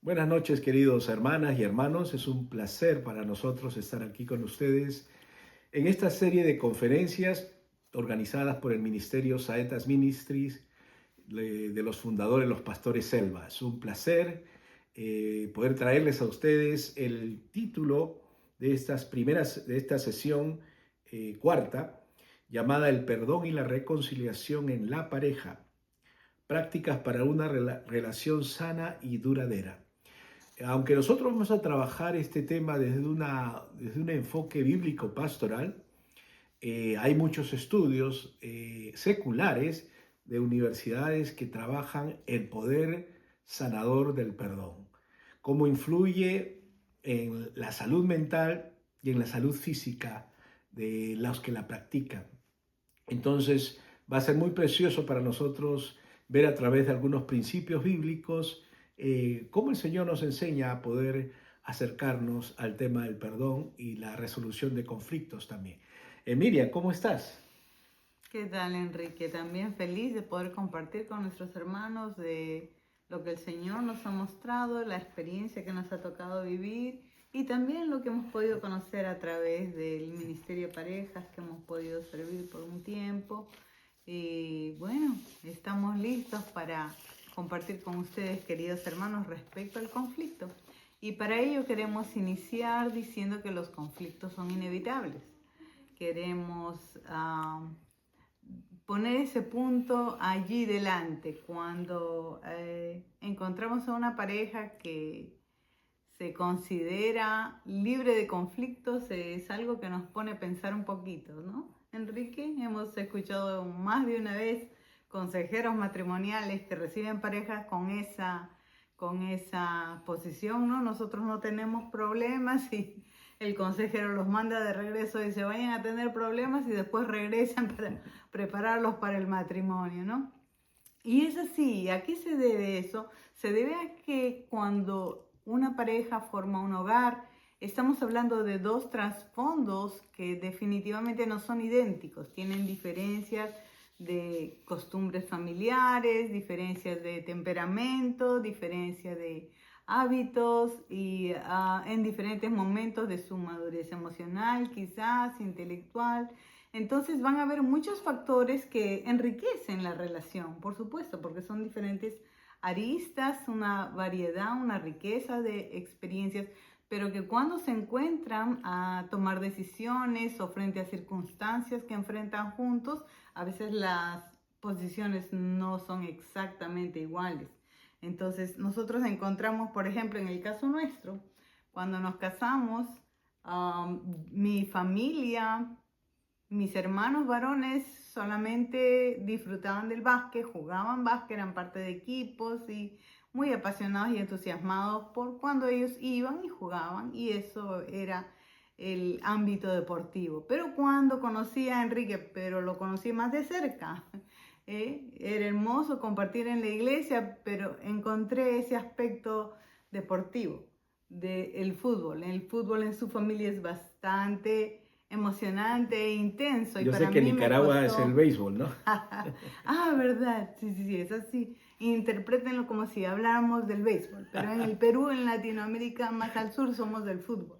Buenas noches, queridos hermanas y hermanos. Es un placer para nosotros estar aquí con ustedes en esta serie de conferencias organizadas por el Ministerio Saetas Ministries de los fundadores, los pastores Selva. Es un placer poder traerles a ustedes el título de esta sesión cuarta, llamada El perdón y la reconciliación en la pareja, prácticas para una relación sana y duradera. Aunque nosotros vamos a trabajar este tema desde un enfoque bíblico pastoral, hay muchos estudios seculares de universidades que trabajan el poder sanador del perdón, cómo influye en la salud mental y en la salud física de los que la practican. Entonces, va a ser muy precioso para nosotros ver a través de algunos principios bíblicos cómo el Señor nos enseña a poder acercarnos al tema del perdón y la resolución de conflictos también. Miriam, ¿cómo estás? ¿Qué tal, Enrique? También feliz de poder compartir con nuestros hermanos de lo que el Señor nos ha mostrado, la experiencia que nos ha tocado vivir y también lo que hemos podido conocer a través del Ministerio de Parejas que hemos podido servir por un tiempo. Y bueno, estamos listos para compartir con ustedes, queridos hermanos, respecto al conflicto. Y para ello queremos iniciar diciendo que los conflictos son inevitables. Queremos poner ese punto allí delante cuando encontramos a una pareja que se considera libre de conflictos. Es algo que nos pone a pensar un poquito, ¿no? Enrique, hemos escuchado más de una vez consejeros matrimoniales que reciben parejas con esa posición, ¿no? Nosotros no tenemos problemas y el consejero los manda de regreso y se vayan a tener problemas y después regresan para prepararlos para el matrimonio, ¿no? Y es así. ¿A qué se debe eso? Se debe a que cuando una pareja forma un hogar, estamos hablando de dos trasfondos que definitivamente no son idénticos, tienen diferencias de costumbres familiares, diferencias de temperamento, diferencias de hábitos y en diferentes momentos de su madurez emocional, quizás intelectual. Entonces van a haber muchos factores que enriquecen la relación, por supuesto, porque son diferentes aristas, una variedad, una riqueza de experiencias, pero que cuando se encuentran a tomar decisiones o frente a circunstancias que enfrentan juntos, a veces las posiciones no son exactamente iguales. Entonces nosotros encontramos, por ejemplo, en el caso nuestro, cuando nos casamos, mi familia, mis hermanos varones solamente disfrutaban del básquet, jugaban básquet, eran parte de equipos y muy apasionados y entusiasmados por cuando ellos iban y jugaban, y eso era el ámbito deportivo. Pero cuando conocí a Enrique, pero lo conocí más de cerca, era hermoso compartir en la iglesia, pero encontré ese aspecto deportivo del fútbol. El fútbol en su familia es bastante emocionante e intenso y Yo sé para que mí me Nicaragua es el costó. béisbol, ¿no? Verdad, sí, sí, sí, es así. Interprétenlo como si habláramos del béisbol, pero en el Perú, en Latinoamérica, más al sur, somos del fútbol.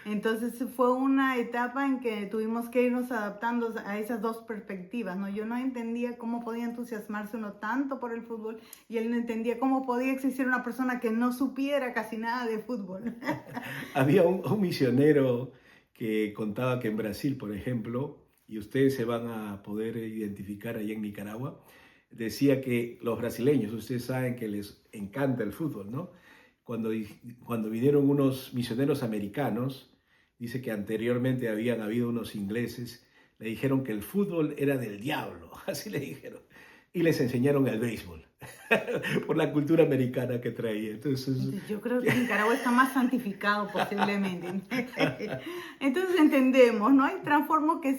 Entonces fue una etapa en que tuvimos que irnos adaptando a esas dos perspectivas, ¿no? Yo no entendía cómo podía entusiasmarse uno tanto por el fútbol y él no entendía cómo podía existir una persona que no supiera casi nada de fútbol. Había un misionero que contaba que en Brasil, por ejemplo, y ustedes se van a poder identificar ahí en Nicaragua, decía que los brasileños, ustedes saben que les encanta el fútbol, ¿no? Cuando, cuando vinieron unos misioneros americanos, dice que anteriormente habían habido unos ingleses, le dijeron que el fútbol era del diablo, así le dijeron, y les enseñaron el béisbol por la cultura americana que traía. Entonces, Yo creo que Nicaragua está más santificado posiblemente. Entonces entendemos, ¿no? Hay trasfondos que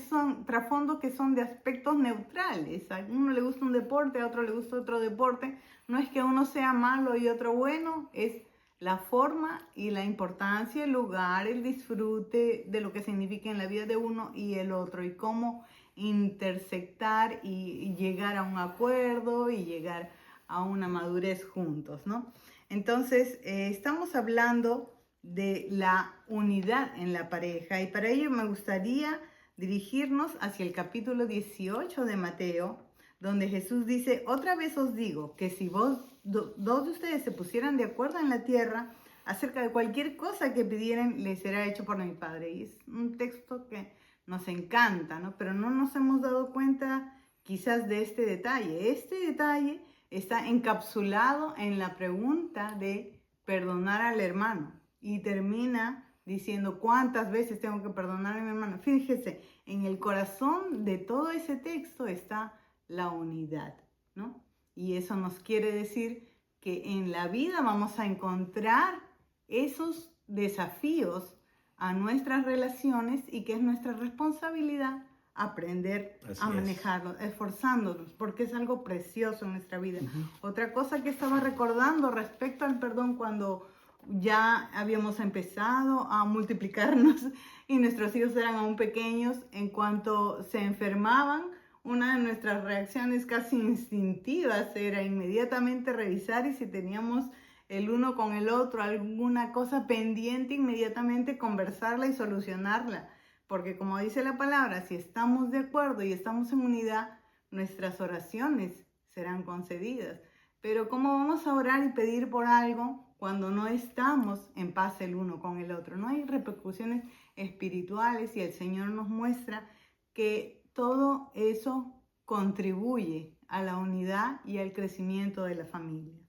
son de aspectos neutrales. A uno le gusta un deporte, a otro le gusta otro deporte. No es que uno sea malo y otro bueno, es la forma y la importancia, el lugar, el disfrute de lo que significa en la vida de uno y el otro, y cómo intersectar y llegar a un acuerdo y llegar a una madurez juntos, ¿no? Entonces, estamos hablando de la unidad en la pareja y para ello me gustaría dirigirnos hacia el capítulo 18 de Mateo, donde Jesús dice: otra vez os digo que si dos de ustedes se pusieran de acuerdo en la tierra acerca de cualquier cosa que pidieran, les será hecho por mi Padre. Y es un texto que nos encanta, ¿no? Pero no nos hemos dado cuenta quizás de este detalle. Este detalle está encapsulado en la pregunta de perdonar al hermano y termina diciendo: ¿cuántas veces tengo que perdonar a mi hermano? Fíjese, en el corazón de todo ese texto está la unidad, ¿no? Y eso nos quiere decir que en la vida vamos a encontrar esos desafíos a nuestras relaciones y que es nuestra responsabilidad aprender a manejarlos, esforzándonos, porque es algo precioso en nuestra vida. Otra cosa que estaba recordando respecto al perdón, cuando ya habíamos empezado a multiplicarnos y nuestros hijos eran aún pequeños, en cuanto se enfermaban, una de nuestras reacciones casi instintivas era inmediatamente revisar, y si teníamos el uno con el otro alguna cosa pendiente, inmediatamente conversarla y solucionarla. Porque como dice la palabra, si estamos de acuerdo y estamos en unidad, nuestras oraciones serán concedidas. Pero ¿cómo vamos a orar y pedir por algo cuando no estamos en paz el uno con el otro? No hay repercusiones espirituales y el Señor nos muestra que todo eso contribuye a la unidad y al crecimiento de la familia,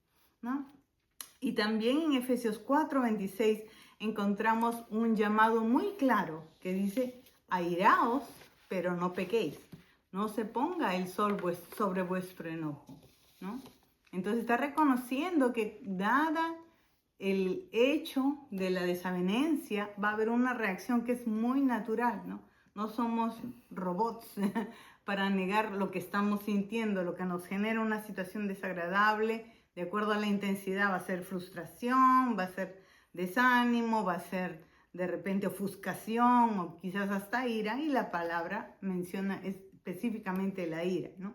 ¿no? Y también en Efesios 4:26 encontramos un llamado muy claro que dice: airaos, pero no pequéis. No se ponga el sol sobre vuestro enojo, ¿no? Entonces está reconociendo que dada el hecho de la desavenencia, va a haber una reacción que es muy natural, ¿no? No somos robots para negar lo que estamos sintiendo, lo que nos genera una situación desagradable. De acuerdo a la intensidad va a ser frustración, va a ser desánimo, va a ser de repente ofuscación o quizás hasta ira, y la palabra menciona específicamente la ira, ¿no?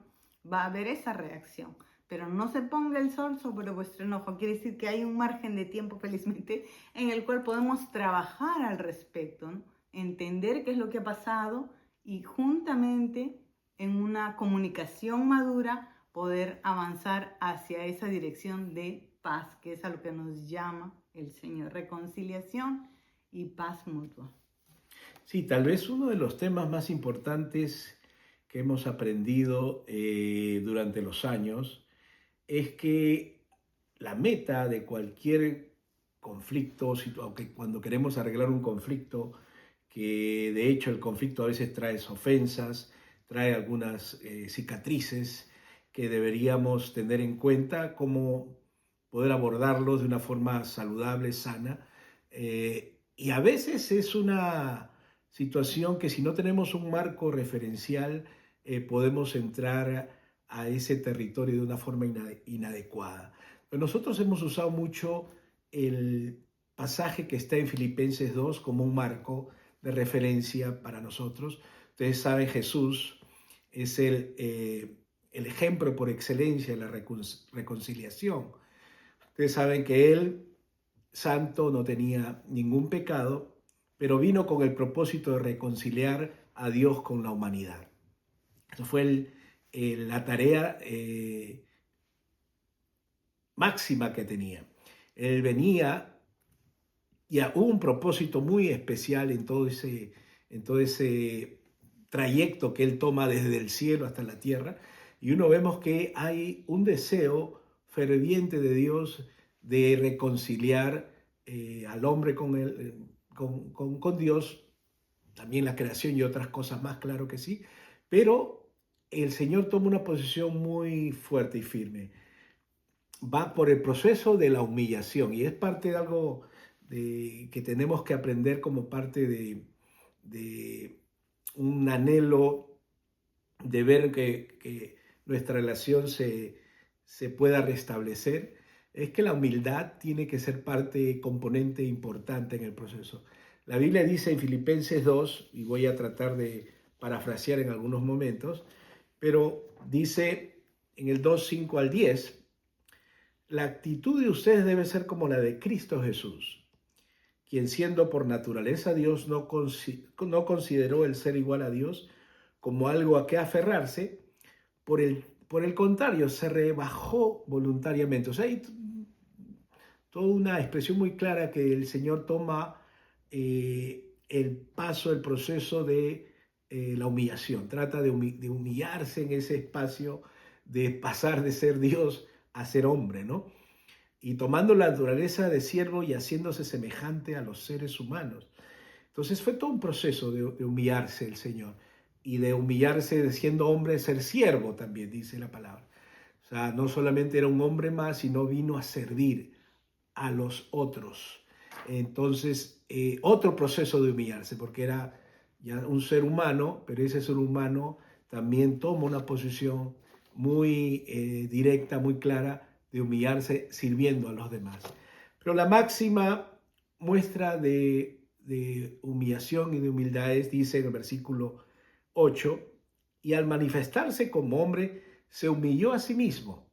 Va a haber esa reacción, pero no se ponga el sol sobre vuestro enojo. Quiere decir que hay un margen de tiempo, felizmente, en el cual podemos trabajar al respecto, ¿no? Entender qué es lo que ha pasado y juntamente en una comunicación madura poder avanzar hacia esa dirección de paz, que es a lo que nos llama el Señor: reconciliación y paz mutua. Sí, tal vez uno de los temas más importantes que hemos aprendido durante los años es que la meta de cualquier conflicto, aunque cuando queremos arreglar un conflicto, que de hecho el conflicto a veces trae ofensas, trae algunas cicatrices que deberíamos tener en cuenta, cómo poder abordarlos de una forma saludable, sana. Y a veces es una situación que, si no tenemos un marco referencial, podemos entrar a ese territorio de una forma inadecuada. Pero nosotros hemos usado mucho el pasaje que está en Filipenses 2 como un marco de referencia para nosotros. Ustedes saben, Jesús es el ejemplo por excelencia de la reconciliación. Ustedes saben que Él, santo, no tenía ningún pecado, pero vino con el propósito de reconciliar a Dios con la humanidad. Eso fue la tarea máxima que tenía. Él venía y hubo un propósito muy especial en todo ese trayecto que Él toma desde el cielo hasta la tierra. Y vemos que hay un deseo ferviente de Dios de reconciliar al hombre con Dios, también la creación y otras cosas más, claro que sí, pero el Señor toma una posición muy fuerte y firme. Va por el proceso de la humillación, y es parte de algo que tenemos que aprender como parte de un anhelo de ver que nuestra relación se pueda restablecer. Es que la humildad tiene que ser componente importante en el proceso. La Biblia dice en Filipenses 2, y voy a tratar de parafrasear en algunos momentos, pero dice en el 2, 5 al 10, la actitud de ustedes debe ser como la de Cristo Jesús, quien siendo por naturaleza Dios no consideró el ser igual a Dios como algo a que aferrarse, por el contrario, se rebajó voluntariamente. O sea, hay toda una expresión muy clara que el Señor toma el paso, el proceso de la humillación. Trata de humillarse en ese espacio, de pasar de ser Dios a ser hombre, ¿no? Y tomando la naturaleza de siervo y haciéndose semejante a los seres humanos. Entonces fue todo un proceso de humillarse el Señor y de humillarse de siendo hombre, ser siervo también, dice la palabra. O sea, no solamente era un hombre más, sino vino a servir a los otros. Entonces, otro proceso de humillarse, porque era ya un ser humano, pero ese ser humano también toma una posición muy directa, muy clara, de humillarse sirviendo a los demás. Pero la máxima muestra de humillación y de humildad es, dice en el versículo 8, y al manifestarse como hombre, se humilló a sí mismo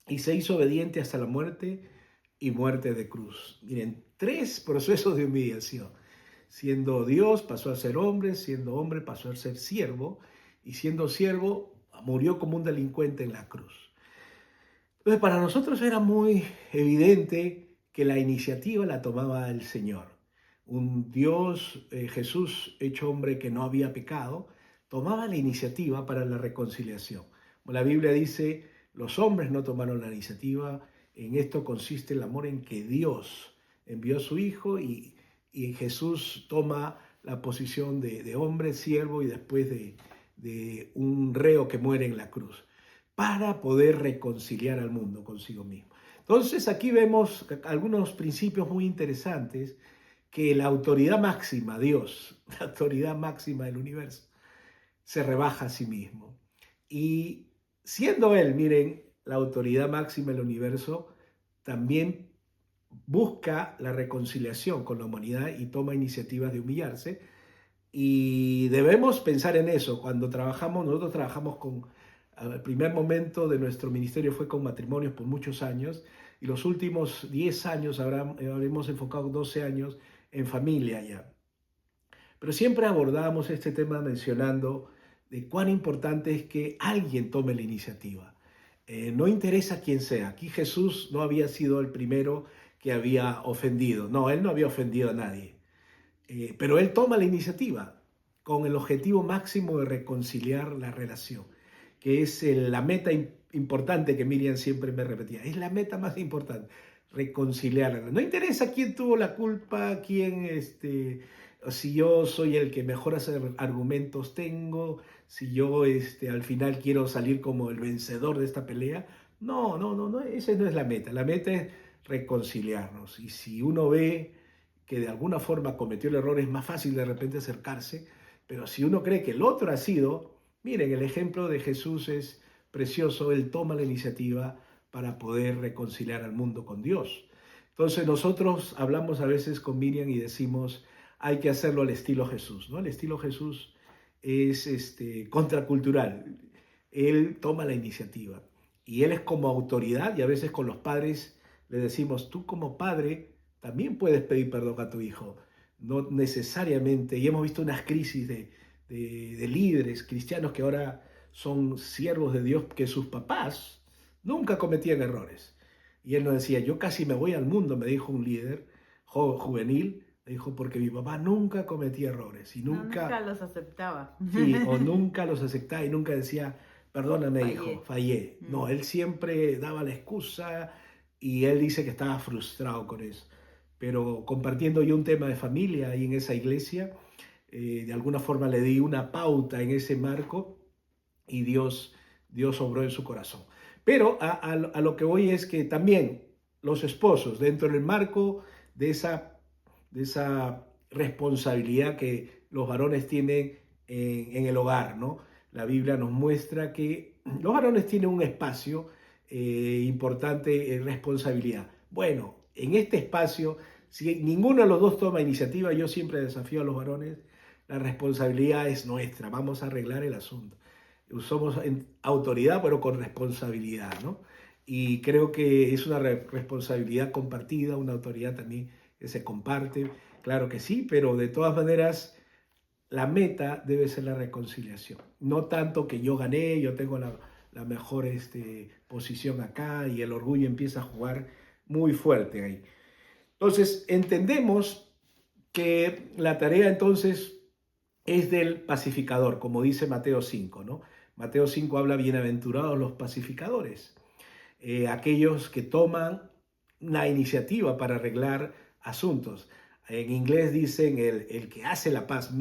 y se hizo obediente hasta la muerte y muerte de cruz. Miren, 3 procesos de humillación. Siendo Dios pasó a ser hombre, siendo hombre pasó a ser siervo, y siendo siervo murió como un delincuente en la cruz. Entonces, para nosotros era muy evidente que la iniciativa la tomaba el Señor. Un Dios, Jesús, hecho hombre que no había pecado, tomaba la iniciativa para la reconciliación. Como la Biblia dice, los hombres no tomaron la iniciativa. En esto consiste el amor, en que Dios envió a su Hijo y Jesús toma la posición de hombre, siervo y después de un reo que muere en la cruz, para poder reconciliar al mundo consigo mismo. Entonces aquí vemos algunos principios muy interesantes, que la autoridad máxima, Dios, la autoridad máxima del universo, se rebaja a sí mismo. Y siendo Él, miren, la autoridad máxima del universo, también busca la reconciliación con la humanidad y toma iniciativas de humillarse. Y debemos pensar en eso cuando trabajamos. Nosotros trabajamos con, el primer momento de nuestro ministerio fue con matrimonios por muchos años, y los últimos 10 años habremos enfocado 12 años en familia ya. Pero siempre abordamos este tema mencionando de cuán importante es que alguien tome la iniciativa. No interesa quién sea. Aquí Jesús no había sido el primero que había ofendido. No, él no había ofendido a nadie. Pero él toma la iniciativa con el objetivo máximo de reconciliar la relación, que es la meta importante que Miriam siempre me repetía. Es la meta más importante, reconciliarla. No interesa quién tuvo la culpa, si yo soy el que mejores argumentos tengo, si yo al final quiero salir como el vencedor de esta pelea. No, esa no es la meta. La meta es reconciliarnos. Y si uno ve que de alguna forma cometió el error, es más fácil de repente acercarse. Pero si uno cree que el otro ha sido, miren, el ejemplo de Jesús es precioso. Él toma la iniciativa para poder reconciliar al mundo con Dios. Entonces nosotros hablamos a veces con Miriam y decimos, hay que hacerlo al estilo Jesús, ¿no? El estilo Jesús es contracultural. Él toma la iniciativa y él es como autoridad, y a veces con los padres le decimos, tú como padre también puedes pedir perdón a tu hijo. No necesariamente, y hemos visto unas crisis de líderes cristianos que ahora son siervos de Dios, que sus papás nunca cometían errores. Y él nos decía, yo casi me voy al mundo, me dijo un líder juvenil, me dijo, porque mi papá nunca cometía errores y nunca los aceptaba. Sí, o nunca los aceptaba y nunca decía, perdóname hijo, fallé. No, él siempre daba la excusa y él dice que estaba frustrado con eso. Pero compartiendo yo un tema de familia ahí en esa iglesia, de alguna forma le di una pauta en ese marco y Dios obró en su corazón. Pero a lo que voy es que también los esposos, dentro del marco de esa responsabilidad que los varones tienen en el hogar, ¿no? La Biblia nos muestra que los varones tienen un espacio importante en responsabilidad. Bueno, en este espacio, si ninguno de los dos toma iniciativa, yo siempre desafío a los varones, la responsabilidad es nuestra, vamos a arreglar el asunto. Somos en autoridad, pero con responsabilidad, ¿no? y creo que es una responsabilidad compartida, una autoridad también que se comparte, claro que sí, pero de todas maneras la meta debe ser la reconciliación. No tanto que yo gané, yo tengo la mejor posición acá y el orgullo empieza a jugar muy fuerte ahí. Entonces, entendemos que la tarea entonces es del pacificador, como dice Mateo 5, ¿no? Mateo 5 habla bienaventurados los pacificadores, aquellos que toman la iniciativa para arreglar asuntos. En inglés dicen el que hace la paz,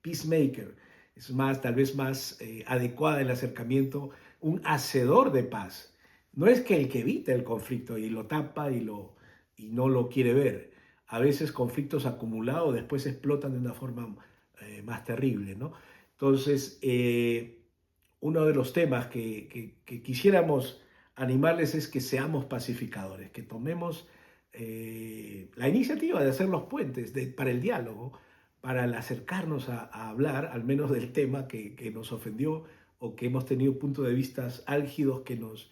peacemaker, es más, tal vez más adecuada el acercamiento, un hacedor de paz. No es que el que evita el conflicto y lo tapa y no lo quiere ver. A veces conflictos acumulados después explotan de una forma más terrible, ¿no? Entonces, uno de los temas que quisiéramos animarles es que seamos pacificadores, que tomemos la iniciativa de hacer los puentes para el diálogo, para el acercarnos a hablar al menos del tema que nos ofendió o que hemos tenido puntos de vista álgidos que nos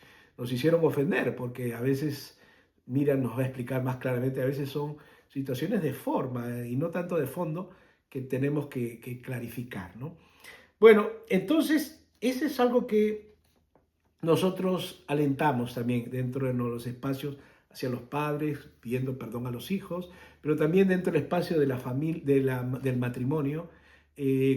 hicieron ofender, porque a veces, Miriam nos va a explicar más claramente, a veces son situaciones de forma y no tanto de fondo que tenemos que clarificar, ¿no? Bueno, entonces, ese es algo que nosotros alentamos también dentro de los espacios hacia los padres, pidiendo perdón a los hijos, pero también dentro del espacio de la familia, del matrimonio.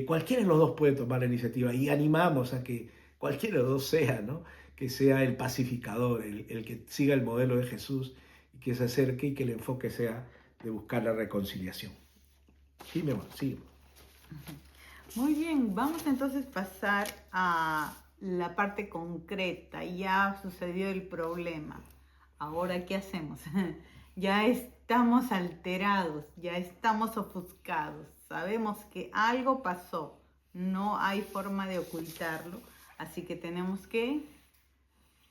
Cualquiera de los dos puede tomar la iniciativa y animamos a que cualquiera de los dos sea, ¿no? Que sea el pacificador, el que siga el modelo de Jesús y que se acerque y que el enfoque sea de buscar la reconciliación. Sí, mi amor, sí. Muy bien, vamos entonces a pasar a la parte concreta. Ya sucedió el problema. Ahora, ¿qué hacemos? Ya estamos alterados, ya estamos ofuscados. Sabemos que algo pasó. No hay forma de ocultarlo. Así que tenemos que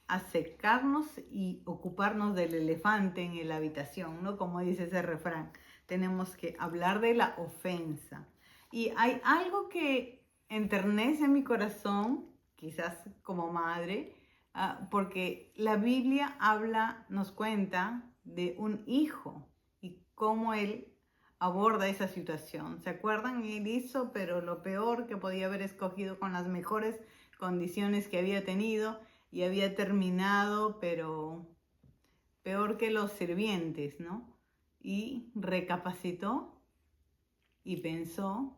acercarnos y ocuparnos del elefante en la habitación, ¿no? Como dice ese refrán. Tenemos que hablar de la ofensa. Y hay algo que enternece mi corazón, quizás como madre, porque la Biblia nos cuenta de un hijo y cómo él aborda esa situación. ¿Se acuerdan? Él hizo, pero lo peor que podía haber escogido con las mejores condiciones que había tenido y había terminado, pero peor que los sirvientes, ¿no? Y recapacitó y pensó,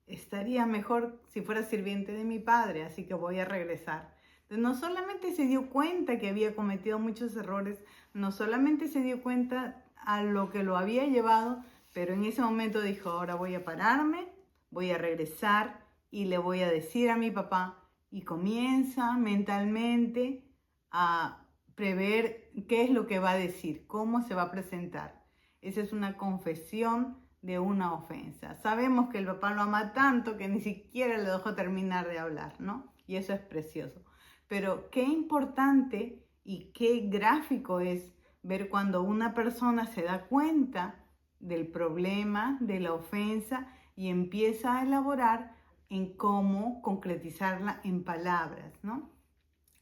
estaría mejor si fuera sirviente de mi padre, así que voy a regresar. Entonces, no solamente se dio cuenta que había cometido muchos errores, no solamente se dio cuenta a lo que lo había llevado, pero en ese momento dijo, ahora voy a pararme, voy a regresar y le voy a decir a mi papá, y comienza mentalmente a prever qué es lo que va a decir, cómo se va a presentar. Esa es una confesión de una ofensa. Sabemos que el papá lo ama tanto que ni siquiera le dejó terminar de hablar, ¿no? Y eso es precioso. Pero qué importante y qué gráfico es ver cuando una persona se da cuenta del problema, de la ofensa y empieza a elaborar en cómo concretizarla en palabras, ¿no?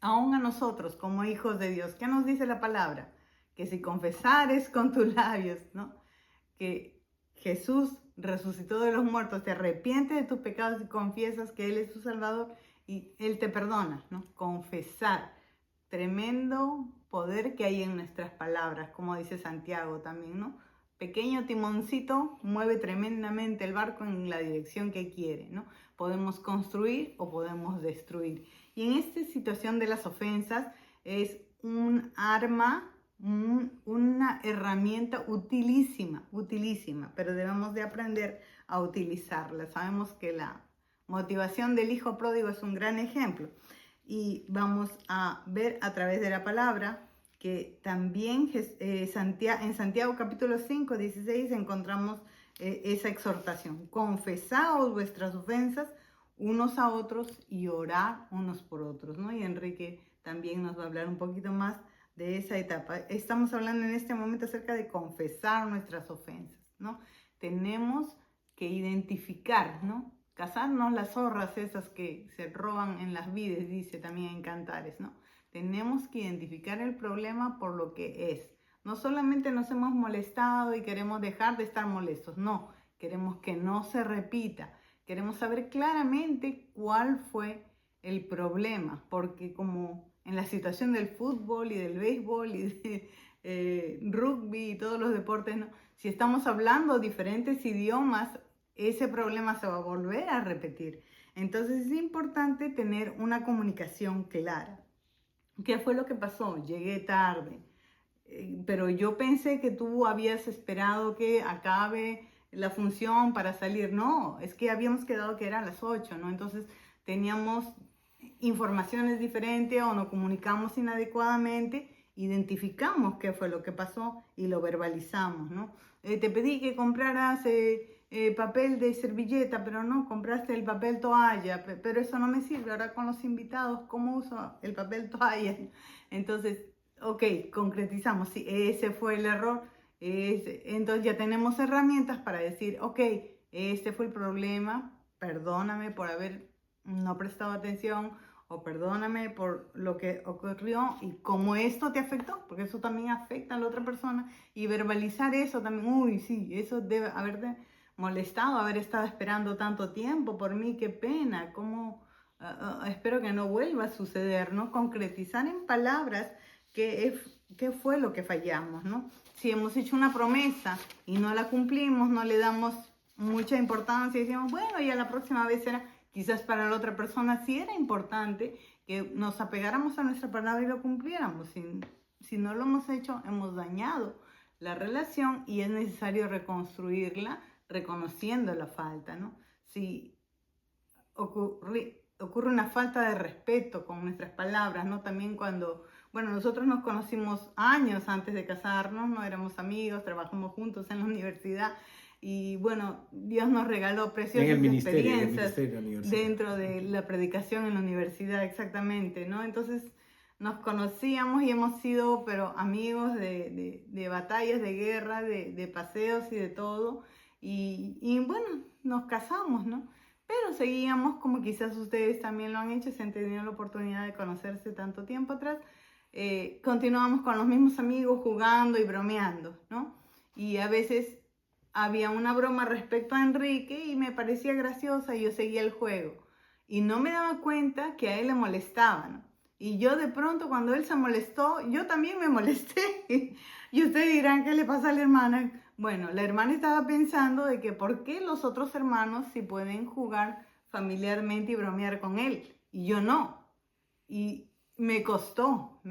Aún a nosotros como hijos de Dios, ¿qué nos dice la palabra? Que si confesares con tus labios, ¿no? Que Jesús resucitó de los muertos, te arrepientes de tus pecados y confiesas que Él es tu Salvador y Él te perdona, ¿no? Confesar, tremendo poder que hay en nuestras palabras, como dice Santiago también, ¿no? Pequeño timoncito mueve tremendamente el barco en la dirección que quiere, ¿no? Podemos construir o podemos destruir. Y en esta situación de las ofensas es un arma, una herramienta utilísima, pero debemos de aprender a utilizarla. Sabemos que la motivación del hijo pródigo es un gran ejemplo y vamos a ver a través de la palabra que también en Santiago capítulo 5, 16 encontramos esa exhortación. Confesaos vuestras ofensas unos a otros y orad unos por otros, ¿no? Y Enrique también nos va a hablar un poquito más de esa etapa. Estamos hablando en este momento acerca de confesar nuestras ofensas, ¿no? Tenemos que identificar, ¿no? Cazarnos las zorras esas que se roban en las vides, dice también en Cantares, ¿no? Tenemos que identificar el problema por lo que es. No solamente nos hemos molestado y queremos dejar de estar molestos, no, queremos que no se repita. Queremos saber claramente cuál fue el problema, porque como en la situación del fútbol y del béisbol y de rugby y todos los deportes, ¿no? Si estamos hablando diferentes idiomas, ese problema se va a volver a repetir. Entonces es importante tener una comunicación clara. ¿Qué fue lo que pasó? Llegué tarde, pero yo pensé que tú habías esperado que acabe la función para salir. No, es que habíamos quedado que era a las 8, ¿no? Entonces teníamos informaciones diferentes o nos comunicamos inadecuadamente, identificamos qué fue lo que pasó y lo verbalizamos, ¿no? Te pedí que compraras papel de servilleta, pero no, compraste el papel toalla, pero eso no me sirve. Ahora con los invitados, ¿cómo uso el papel toalla? Entonces, ok, concretizamos, sí, ese fue el error. Entonces ya tenemos herramientas para decir, ok, este fue el problema, perdóname por haber no prestado atención o perdóname por lo que ocurrió y cómo esto te afectó, porque eso también afecta a la otra persona, y verbalizar eso también, uy, sí, eso debe haberte molestado, haber estado esperando tanto tiempo por mí, qué pena, cómo, espero que no vuelva a suceder, ¿no? Concretizar en palabras qué fue lo que fallamos, ¿no? Si hemos hecho una promesa y no la cumplimos, no le damos mucha importancia y decimos, bueno, ya la próxima vez será. Quizás para la otra persona sí era importante que nos apegáramos a nuestra palabra y lo cumpliéramos. Si no lo hemos hecho, hemos dañado la relación y es necesario reconstruirla reconociendo la falta, ¿no? Si ocurre una falta de respeto con nuestras palabras, ¿no? También cuando, bueno, nosotros nos conocimos años antes de casarnos, no éramos amigos, trabajamos juntos en la universidad. Y bueno, Dios nos regaló preciosas experiencias dentro de la predicación en la universidad, exactamente, ¿no? Entonces nos conocíamos y hemos sido, pero amigos de batallas, de guerra, de paseos y de todo. Y bueno, nos casamos, ¿no? Pero seguíamos, como quizás ustedes también lo han hecho, se han tenido la oportunidad de conocerse tanto tiempo atrás. Continuamos con los mismos amigos jugando y bromeando, ¿no? Y a veces había una broma respecto a Enrique y me parecía graciosa y yo seguía el juego. Y no me daba cuenta que a él le molestaba, ¿no? Y yo de pronto cuando él se molestó, yo también me molesté. Y ustedes dirán, ¿qué le pasa a la hermana? Bueno, la hermana estaba pensando de que por qué los otros hermanos sí pueden jugar familiarmente y bromear con él y yo no. Y me costó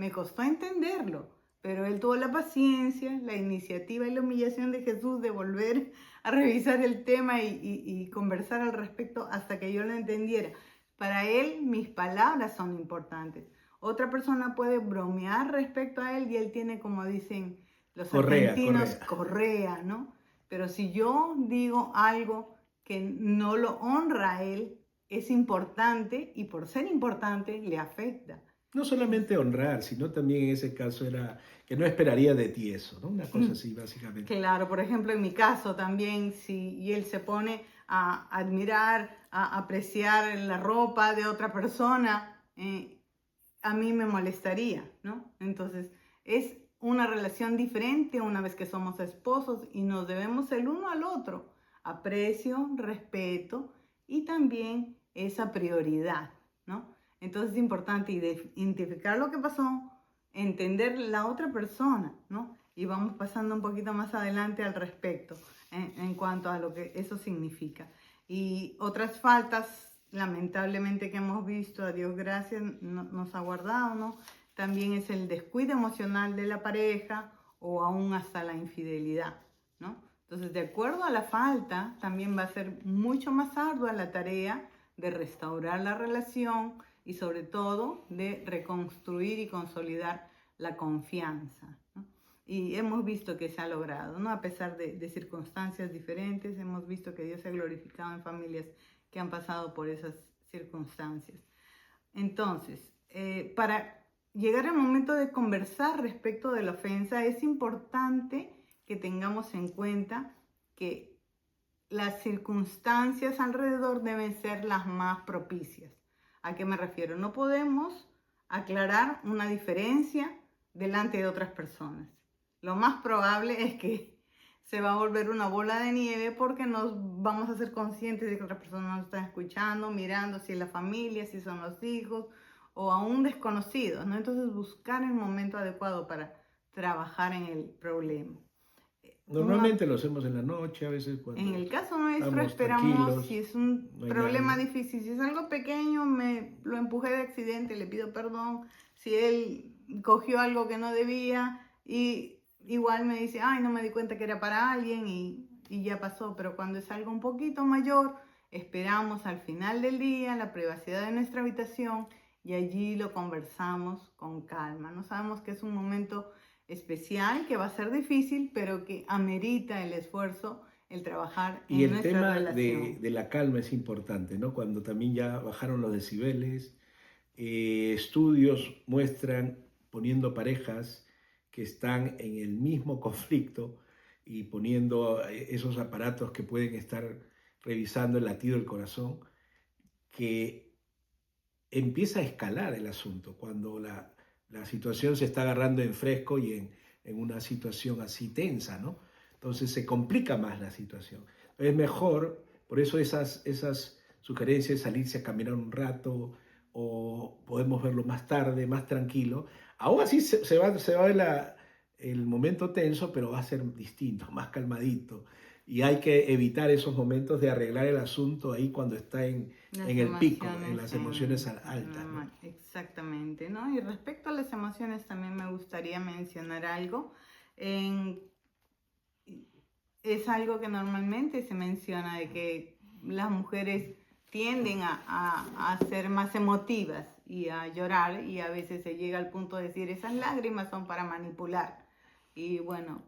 entenderlo. Pero él tuvo la paciencia, la iniciativa y la humillación de Jesús de volver a revisar el tema y conversar al respecto hasta que yo lo entendiera. Para él, mis palabras son importantes. Otra persona puede bromear respecto a él y él tiene, como dicen los argentinos, correa, ¿no? Pero si yo digo algo que no lo honra a él, es importante y por ser importante le afecta. No solamente honrar, sino también en ese caso era que no esperaría de ti eso, ¿no? Una cosa así, básicamente. Claro, por ejemplo, en mi caso también, si él se pone a admirar, a apreciar la ropa de otra persona, a mí me molestaría, ¿no? Entonces, es una relación diferente una vez que somos esposos y nos debemos el uno al otro. Aprecio, respeto y también esa prioridad, ¿no? Entonces es importante identificar lo que pasó, entender la otra persona, ¿no? Y vamos pasando un poquito más adelante al respecto en cuanto a lo que eso significa. Y otras faltas, lamentablemente, que hemos visto, a Dios gracias, nos ha guardado, ¿no? También es el descuido emocional de la pareja o aún hasta la infidelidad, ¿no? Entonces, de acuerdo a la falta, también va a ser mucho más ardua la tarea de restaurar la relación y sobre todo de reconstruir y consolidar la confianza, ¿no? Y hemos visto que se ha logrado, ¿no? A pesar de circunstancias diferentes, hemos visto que Dios se ha glorificado en familias que han pasado por esas circunstancias. Entonces, para llegar al momento de conversar respecto de la ofensa, es importante que tengamos en cuenta que las circunstancias alrededor deben ser las más propicias. ¿A qué me refiero? No podemos aclarar una diferencia delante de otras personas. Lo más probable es que se va a volver una bola de nieve porque nos vamos a ser conscientes de que otras personas nos están escuchando, mirando, si es la familia, si son los hijos o aún desconocidos, ¿no? Entonces buscar el momento adecuado para trabajar en el problema. Normalmente lo hacemos en la noche, a veces cuando En el caso nuestro estamos esperamos, tranquilos, si es un no hay problema nadie. difícil, si es algo pequeño, lo empujé de accidente, le pido perdón. Si él cogió algo que no debía y igual me dice, ay, no me di cuenta que era para alguien y ya pasó. Pero cuando es algo un poquito mayor, esperamos al final del día, en la privacidad de nuestra habitación y allí lo conversamos con calma. No sabemos que es un momento especial, que va a ser difícil, pero que amerita el esfuerzo, el trabajar Y en el nuestra tema relación. de la calma es importante, ¿no? Cuando también ya bajaron los decibeles, estudios muestran, poniendo parejas que están en el mismo conflicto y poniendo esos aparatos que pueden estar revisando el latido del corazón, que empieza a escalar el asunto cuando la situación se está agarrando en fresco y en una situación así tensa, ¿no? Entonces se complica más la situación. Es mejor, por eso esas sugerencias, salirse a caminar un rato o podemos verlo más tarde, más tranquilo. Aún así se va a ver el momento tenso, pero va a ser distinto, más calmadito. Y hay que evitar esos momentos de arreglar el asunto ahí cuando está Las en el pico, en emociones las emociones altas, ¿no? exactamente, ¿no? Y respecto a las emociones también me gustaría mencionar algo. En- es algo que normalmente se menciona de que las mujeres tienden a ser más emotivas y a llorar y a veces se llega al punto de decir esas lágrimas son para manipular. Y bueno,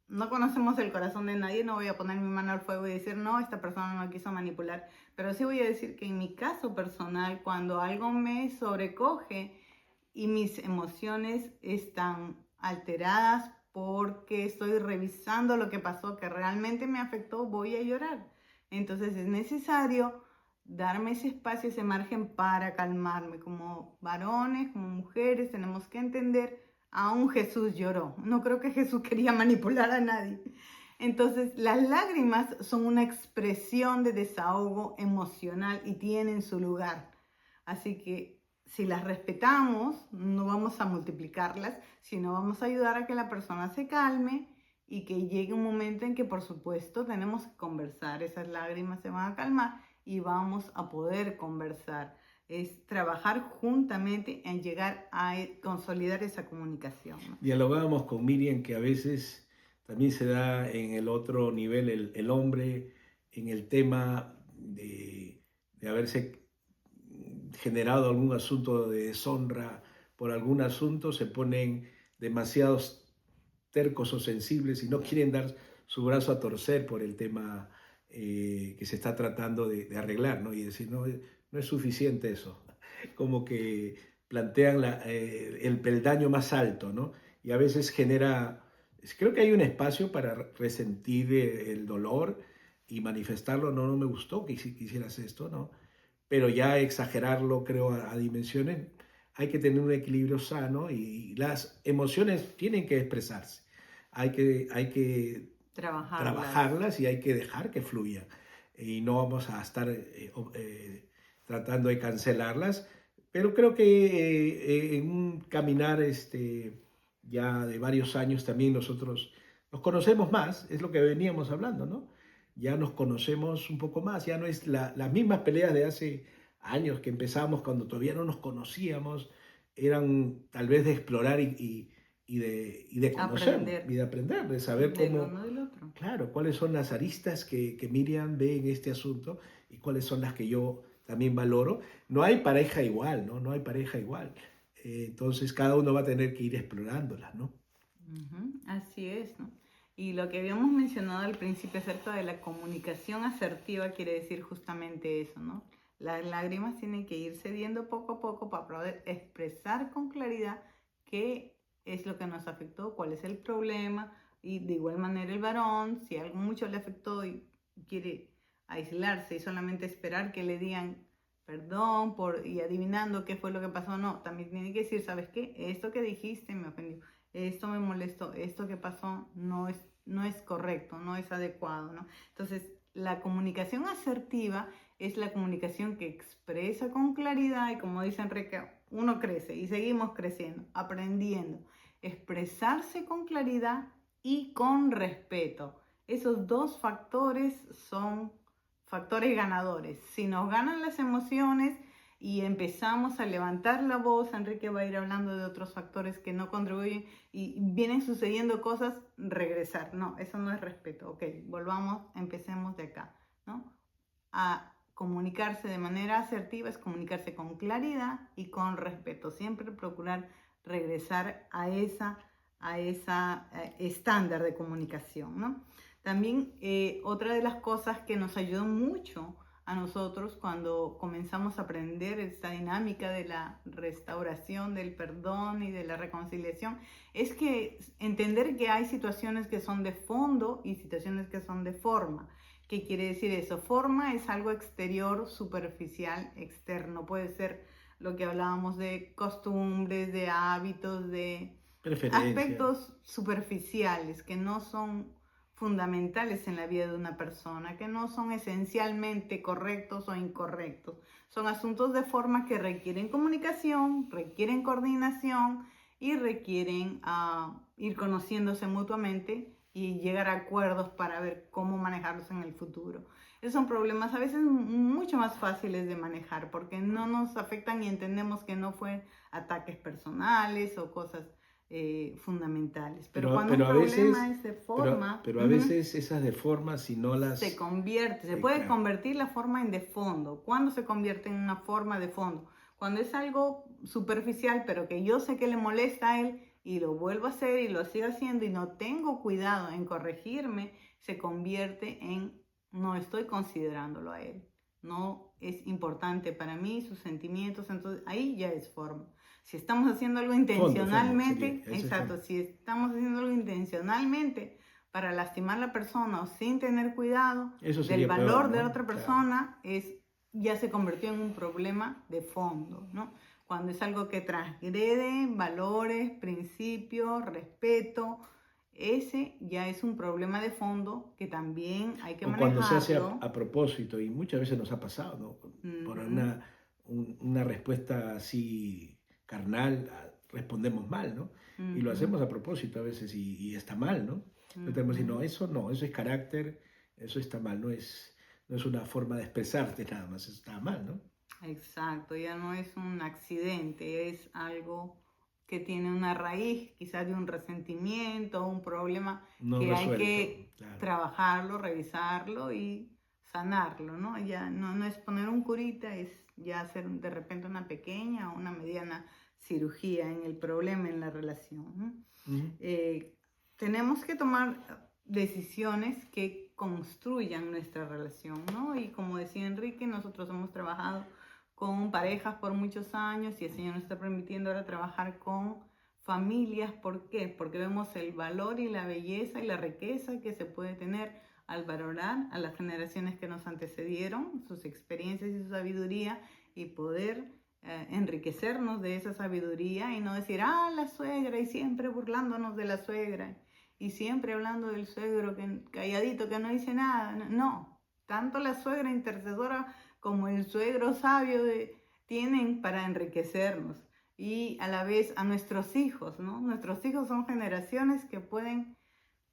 no conocemos el corazón de nadie, no voy a poner mi mano al fuego y decir, no, esta persona no quiso manipular, pero sí voy a decir que en mi caso personal, cuando algo me sobrecoge y mis emociones están alteradas porque estoy revisando lo que pasó, que realmente me afectó, voy a llorar. Entonces es necesario darme ese espacio, ese margen para calmarme. Como varones, como mujeres, tenemos que entender, aún Jesús lloró. No creo que Jesús quería manipular a nadie. Entonces, las lágrimas son una expresión de desahogo emocional y tienen su lugar. Así que si las respetamos, no vamos a multiplicarlas, sino vamos a ayudar a que la persona se calme y que llegue un momento en que, por supuesto, tenemos que conversar. Esas lágrimas se van a calmar y vamos a poder conversar. Es trabajar juntamente en llegar a consolidar esa comunicación, ¿no? Dialogábamos con Miriam que a veces también se da en el otro nivel el hombre en el tema de haberse generado algún asunto de deshonra por algún asunto, se ponen demasiados tercos o sensibles y no quieren dar su brazo a torcer por el tema que se está tratando de arreglar, ¿no? Y decir, no, no es suficiente eso. Como que plantean el peldaño más alto, ¿no? Y a veces genera, creo que hay un espacio para resentir el dolor y manifestarlo, no, no me gustó que quisieras esto, ¿no? Pero ya exagerarlo, creo, a dimensiones, hay que tener un equilibrio sano y las emociones tienen que expresarse. Hay que Trabajarlas. trabajarlas y hay que dejar que fluyan. Y no vamos a estar tratando de cancelarlas, pero creo que en un caminar ya de varios años también nosotros nos conocemos más, es lo que veníamos hablando, ¿no? Ya nos conocemos un poco más, ya no es las mismas peleas de hace años que empezamos cuando todavía no nos conocíamos, eran tal vez de explorar y de conocernos, y Aprender de aprender, de saber del cómo, uno del otro. claro, cuáles son las aristas que Miriam ve en este asunto y cuáles son las que yo también valoro. No hay pareja igual, ¿no? No hay pareja igual. Entonces cada uno va a tener que ir explorándolas, ¿no? Así es, ¿no? Y lo que habíamos mencionado al principio acerca de la comunicación asertiva quiere decir justamente eso, ¿no? Las lágrimas tienen que ir cediendo poco a poco para poder expresar con claridad qué es lo que nos afectó, cuál es el problema, y de igual manera el varón, si algo mucho le afectó y quiere aislarse y solamente esperar que le digan perdón y adivinando qué fue lo que pasó. No, también tiene que decir, ¿sabes qué? Esto que dijiste me ofendió, esto me molestó, esto que pasó no es correcto, no es adecuado, ¿no? Entonces, la comunicación asertiva es la comunicación que expresa con claridad y, como dice Enrique, uno crece y seguimos creciendo, aprendiendo. Expresarse con claridad y con respeto. Esos dos factores son factores ganadores. Si nos ganan las emociones y empezamos a levantar la voz, Enrique va a ir hablando de otros factores que no contribuyen y vienen sucediendo cosas, regresar. No, eso no es respeto. Ok, volvamos, empecemos de acá, ¿no? A comunicarse de manera asertiva es comunicarse con claridad y con respeto. Siempre procurar regresar a esa estándar de comunicación, ¿no? También otra de las cosas que nos ayudó mucho a nosotros cuando comenzamos a aprender esta dinámica de la restauración, del perdón y de la reconciliación, es que entender que hay situaciones que son de fondo y situaciones que son de forma. ¿Qué quiere decir eso? Forma es algo exterior, superficial, externo. Puede ser lo que hablábamos de costumbres, de hábitos, de Preferencias. aspectos superficiales que no son fundamentales en la vida de una persona, que no son esencialmente correctos o incorrectos. Son asuntos de forma que requieren comunicación, requieren coordinación y requieren ir conociéndose mutuamente y llegar a acuerdos para ver cómo manejarlos en el futuro. Esos son problemas a veces mucho más fáciles de manejar porque no nos afectan y entendemos que no fue ataques personales o cosas fundamentales. Pero cuando un Pero a problema veces, es de forma, pero a veces esas de forma, si no se las... convierte, se puede claro. convertir la forma en de fondo. ¿Cuándo se convierte en una forma de fondo? Cuando es algo superficial, pero que yo sé que le molesta a él y lo vuelvo a hacer y lo sigo haciendo y no tengo cuidado en corregirme, se convierte en no estoy considerándolo a él. No es importante para mí sus sentimientos, entonces ahí ya es forma. Si estamos haciendo algo Fondo sería, intencionalmente, ese es exacto, fondo. si estamos haciendo algo intencionalmente para lastimar a la persona o sin tener cuidado Eso del sería peor, valor de ¿no? otra Claro. persona, ya se convirtió en un problema de fondo, ¿no? Cuando es algo que transgrede valores, principios, respeto, ese ya es un problema de fondo que también hay que O cuando se hace manejarlo. a propósito, y muchas veces nos ha pasado, ¿no? Por Ujú, una respuesta así carnal, respondemos mal, ¿no? Y lo ujú, hacemos a propósito a veces y está mal, ¿no? Entonces tenemos que decir, ujú. no, eso es carácter, eso está mal, no es una forma de expresarte nada más, está mal, ¿no? Exacto, ya no es un accidente, es algo que tiene una raíz, quizás de un resentimiento, un problema No que hay resuelto, que claro. trabajarlo, revisarlo y sanarlo, ¿no? Ya no es poner un curita, es ya hacer de repente una pequeña o una mediana cirugía en el problema, en la relación, ¿no? Ujú. Eh, Tenemos que tomar decisiones que construyan nuestra relación, ¿no? Y como decía Enrique, nosotros hemos trabajado con parejas por muchos años y el Señor nos está permitiendo ahora trabajar con familias. ¿Por qué? Porque vemos el valor y la belleza y la riqueza que se puede tener al valorar a las generaciones que nos antecedieron, sus experiencias y su sabiduría y poder enriquecernos de esa sabiduría y no decir, la suegra y siempre burlándonos de la suegra y siempre hablando del suegro que, calladito que no dice nada. No, tanto la suegra intercesora como el suegro sabio tienen para enriquecernos y a la vez a nuestros hijos, ¿no? Nuestros hijos son generaciones que pueden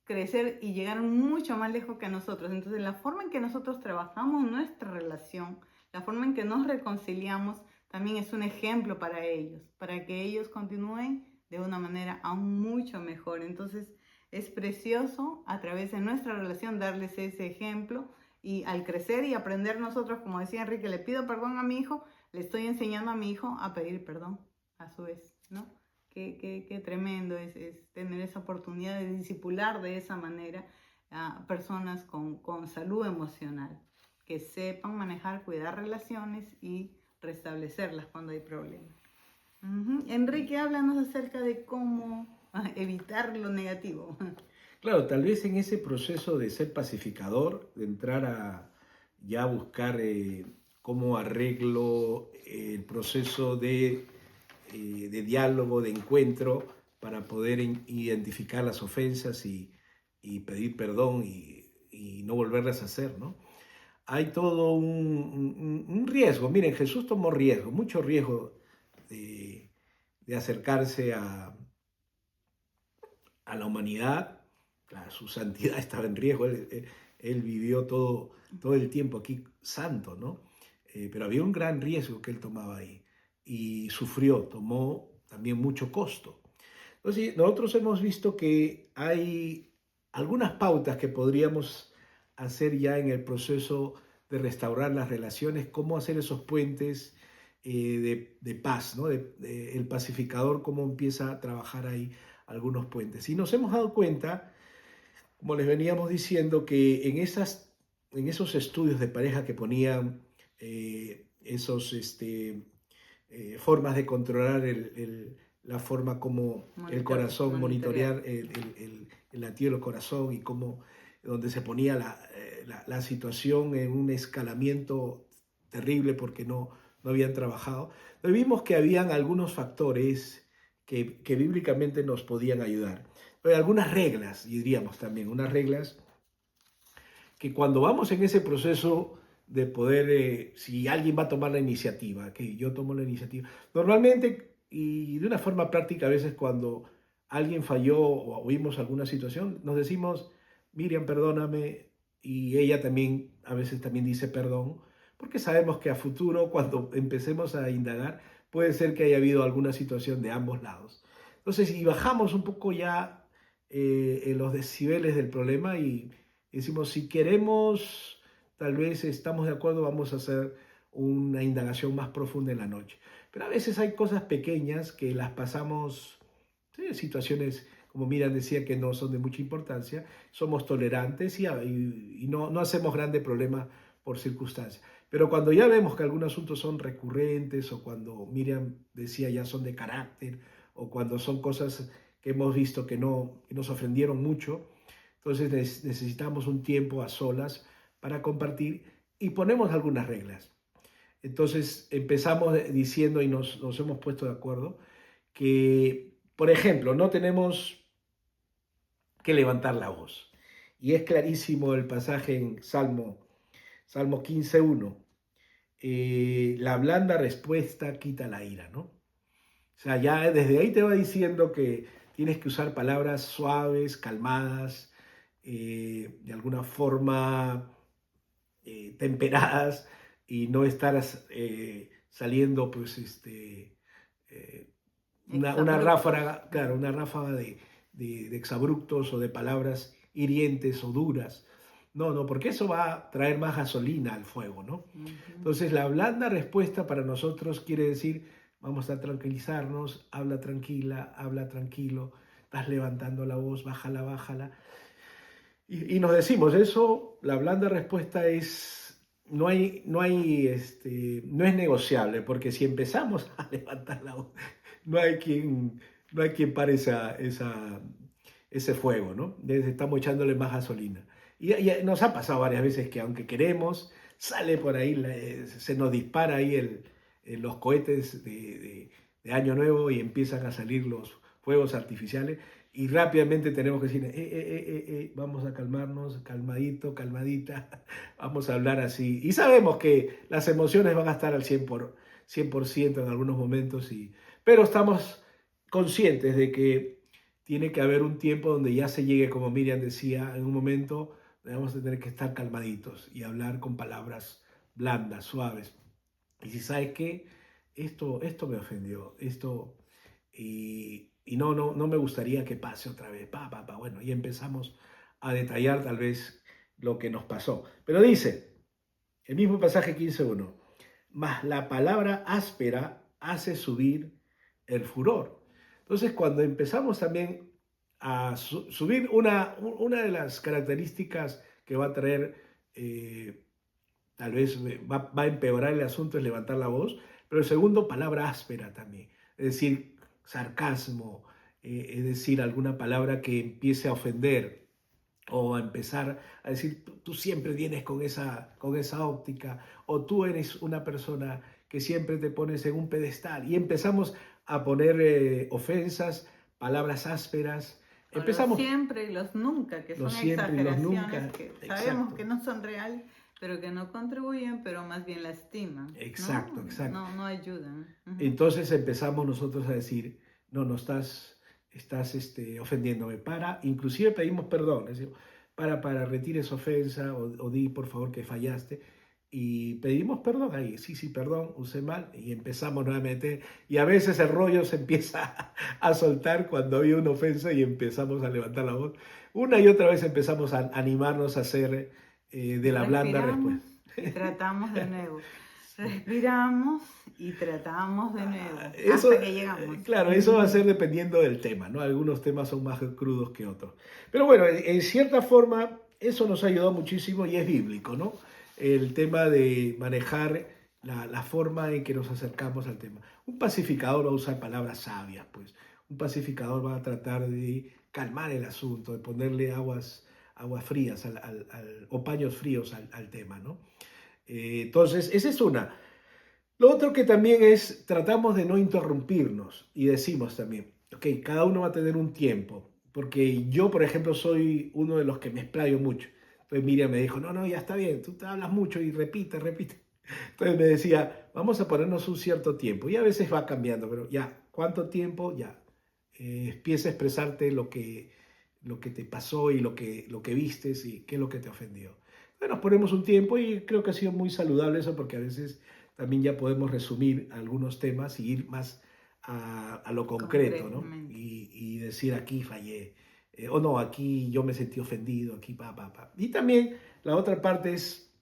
crecer y llegar mucho más lejos que nosotros. Entonces, la forma en que nosotros trabajamos nuestra relación, la forma en que nos reconciliamos, también es un ejemplo para que ellos continúen de una manera aún mucho mejor. Entonces, es precioso a través de nuestra relación darles ese ejemplo y al crecer y aprender nosotros, como decía Enrique, le pido perdón a mi hijo, le estoy enseñando a mi hijo a pedir perdón a su vez, ¿no? Qué tremendo es tener esa oportunidad de discipular de esa manera a personas con salud emocional, que sepan manejar, cuidar relaciones y restablecerlas cuando hay problemas. Enrique, háblanos acerca de cómo evitar lo negativo. Claro, tal vez en ese proceso de ser pacificador, de entrar a ya buscar cómo arreglo el proceso de diálogo, de encuentro, para poder identificar las ofensas y pedir perdón y no volverlas a hacer, ¿no? Hay todo un riesgo. Miren, Jesús tomó riesgo, mucho riesgo de acercarse a la humanidad. Su santidad estaba en riesgo. Él vivió todo el tiempo aquí santo, ¿no? Pero había un gran riesgo que él tomaba ahí y sufrió, tomó también mucho costo. Entonces, nosotros hemos visto que hay algunas pautas que podríamos hacer ya en el proceso de restaurar las relaciones, cómo hacer esos puentes de paz, ¿no? El pacificador, cómo empieza a trabajar ahí algunos puentes. Y nos hemos dado cuenta, como les veníamos diciendo, que en esos estudios de pareja que ponían esos formas de controlar la forma como el corazón, monitorear el latido del corazón y cómo, donde se ponía la situación en un escalamiento terrible porque no habían trabajado. Pero vimos que habían algunos factores que bíblicamente nos podían ayudar. Pero algunas reglas, diríamos también, unas reglas que cuando vamos en ese proceso de poder, si alguien va a tomar la iniciativa, que yo tomo la iniciativa, normalmente y de una forma práctica a veces cuando alguien falló o oímos alguna situación, nos decimos, Miriam, perdóname, y ella también a veces también dice perdón, porque sabemos que a futuro cuando empecemos a indagar puede ser que haya habido alguna situación de ambos lados. Entonces, si bajamos un poco ya en los decibeles del problema y decimos, si queremos, tal vez estamos de acuerdo, vamos a hacer una indagación más profunda en la noche. Pero a veces hay cosas pequeñas que las pasamos, ¿sí? Situaciones, como Miriam decía, que no son de mucha importancia, somos tolerantes y no hacemos grandes problemas por circunstancias. Pero cuando ya vemos que algunos asuntos son recurrentes o cuando Miriam decía ya son de carácter o cuando son cosas que hemos visto que nos ofendieron mucho, entonces necesitamos un tiempo a solas para compartir y ponemos algunas reglas. Entonces empezamos diciendo y nos hemos puesto de acuerdo que, por ejemplo, no tenemos que levantar la voz. Y es clarísimo el pasaje en Salmo 15:1. La blanda respuesta quita la ira, ¿no? O sea, ya desde ahí te va diciendo que tienes que usar palabras suaves, calmadas, de alguna forma temperadas y no estar saliendo, pues, una ráfaga, claro, una ráfaga de exabruptos o de palabras hirientes o duras. No, porque eso va a traer más gasolina al fuego, ¿no? Entonces, la blanda respuesta para nosotros quiere decir, vamos a tranquilizarnos, habla tranquila, habla tranquilo, estás levantando la voz, bájala. Y nos decimos, eso, la blanda respuesta no es negociable, porque si empezamos a levantar la voz, no hay quien pare ese fuego, ¿no? Estamos echándole más gasolina. Y nos ha pasado varias veces que aunque queremos, sale por ahí, se nos dispara ahí los cohetes de Año Nuevo y empiezan a salir los fuegos artificiales y rápidamente tenemos que decir, vamos a calmarnos, calmadito, calmadita, vamos a hablar así. Y sabemos que las emociones van a estar al 100% en algunos momentos, pero estamos conscientes de que tiene que haber un tiempo donde ya se llegue, como Miriam decía, en un momento vamos a tener que estar calmaditos y hablar con palabras blandas, suaves. Y si sabes que esto me ofendió, y no me gustaría que pase otra vez. Bueno, y empezamos a detallar tal vez lo que nos pasó. Pero dice, el mismo pasaje 15:1, mas la palabra áspera hace subir el furor. Entonces, cuando empezamos también a subir, una de las características que va a traer, tal vez va a empeorar el asunto, es levantar la voz, pero el segundo, palabra áspera también, es decir, sarcasmo, es decir, alguna palabra que empiece a ofender, o a empezar a decir, tú siempre vienes con esa óptica, o tú eres una persona que siempre te pones en un pedestal, y empezamos a poner ofensas, palabras ásperas, O los empezamos siempre y los nunca, que los son siempre y los exageraciones nunca, que sabemos exacto, que no son reales, pero que no contribuyen, pero más bien lastiman, exacto, ¿no? exacto. No ayudan. Ujú. Entonces empezamos nosotros a decir, no, no estás ofendiéndome, inclusive pedimos perdón, decimos, retire esa ofensa o di por favor que fallaste. Y pedimos perdón ahí, sí, sí, perdón, usé mal y empezamos nuevamente. Y a veces el rollo se empieza a soltar cuando había una ofensa y empezamos a levantar la voz. Una y otra vez empezamos a animarnos a hacer de la blanda Respiramos respuesta. y tratamos de nuevo. Respiramos y tratamos de nuevo, Eso, hasta que llegamos. claro, eso va a ser dependiendo del tema, ¿no? Algunos temas son más crudos que otros. Pero bueno, en cierta forma, eso nos ha ayudado muchísimo y es bíblico, ¿no? El tema de manejar la forma en que nos acercamos al tema. Un pacificador va a usar palabras sabias, pues. Un pacificador va a tratar de calmar el asunto, de ponerle aguas frías o paños fríos al tema, ¿no? Entonces, esa es una. Lo otro que también es, tratamos de no interrumpirnos y decimos también, ok, cada uno va a tener un tiempo, porque yo, por ejemplo, soy uno de los que me explayo mucho. Entonces Miriam me dijo, no, no, ya está bien, tú te hablas mucho y repite, repite. Entonces me decía, vamos a ponernos un cierto tiempo y a veces va cambiando, pero ya, ¿cuánto tiempo? Ya, empieza a expresarte lo que te pasó y lo que vistes y qué es lo que te ofendió. Bueno, nos ponemos un tiempo y creo que ha sido muy saludable eso porque a veces también ya podemos resumir algunos temas y ir más a lo concreto, ¿no? Concretamente. Y decir aquí fallé, o no, aquí yo me sentí ofendido, aquí pa. Y también la otra parte es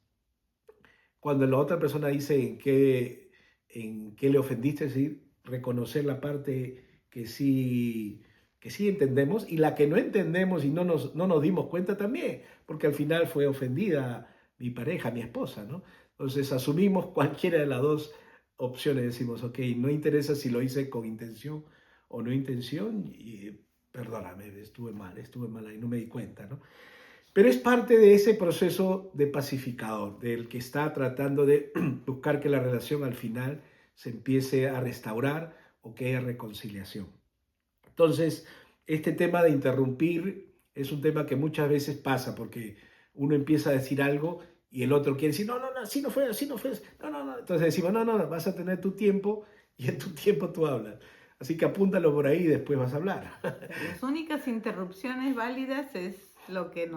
cuando la otra persona dice en qué le ofendiste, es decir, reconocer la parte que sí entendemos y la que no entendemos y no nos dimos cuenta también, porque al final fue ofendida mi pareja, mi esposa, ¿no? Entonces asumimos cualquiera de las dos opciones, decimos, ok, no interesa si lo hice con intención o no intención, y perdóname, estuve mal ahí, no me di cuenta, ¿no? Pero es parte de ese proceso de pacificador, del que está tratando de buscar que la relación al final se empiece a restaurar o que haya reconciliación. Entonces, este tema de interrumpir es un tema que muchas veces pasa porque uno empieza a decir algo y el otro quiere decir, no, no, no, así no fue, no, no, no. Entonces decimos, no, no, no, vas a tener tu tiempo y en tu tiempo tú hablas. Así que apúntalo por ahí y después vas a hablar. O sea, las únicas interrupciones válidas es lo que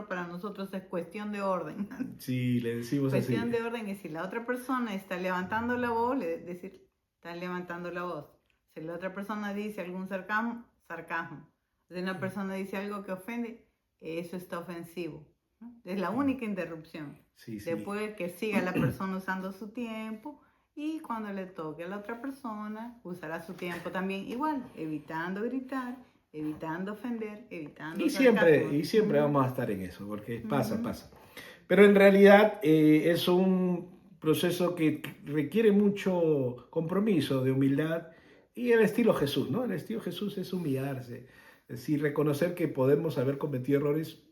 para nosotros es cuestión de orden. Sí, le decimos así. Cuestión de orden es si la otra persona está levantando la voz, decir, está levantando la voz. Si la otra persona dice algún sarcasmo, sarcasmo. Si una persona dice algo que ofende, eso está ofensivo, ¿no? Es la única interrupción. Sí, sí. Después que siga la persona usando su tiempo y cuando le toque a la otra persona, usará su tiempo también igual, evitando gritar, evitando ofender, evitando sarcasmo. Y siempre vamos a estar en eso, porque Ujú. pasa. Pero en realidad es un proceso que requiere mucho compromiso, de humildad y el estilo Jesús, ¿no? El estilo Jesús es humillarse, es decir, reconocer que podemos haber cometido errores,